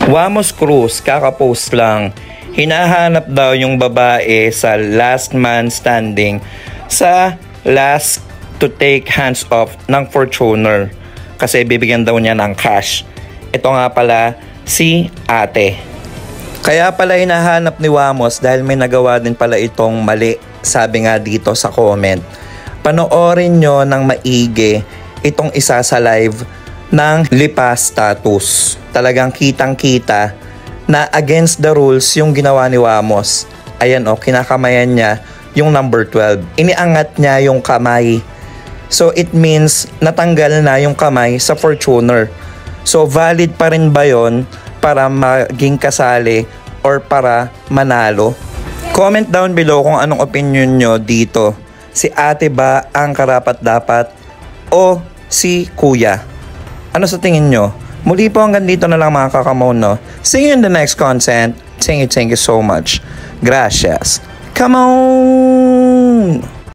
Wamos Cruz, kakapost lang. Hinahanap daw yung babae sa last man standing sa last to take hands off ng Fortuner. Kasi bibigyan daw niya ng cash. Ito nga pala si ate. Kaya pala hinahanap ni Wamos dahil may nagawa din pala itong mali. Sabi nga dito sa comment. Panoorin nyo ng maigi itong isa sa live ng Lipa Status. Talagang kitang-kita na against the rules yung ginawa ni Wamos. Ayan o, kinakamayan niya yung number 12. Iniangat niya yung kamay. So it means natanggal na yung kamay sa Fortuner. So valid pa rin ba yun para maging kasali or para manalo? Comment down below kung anong opinion nyo dito. Si ate ba ang karapat-dapat o si kuya? Ano sa tingin nyo? Muli po hanggang dito na lang mga kakamono. See you in the next content. Thank you so much. Gracias. Come on!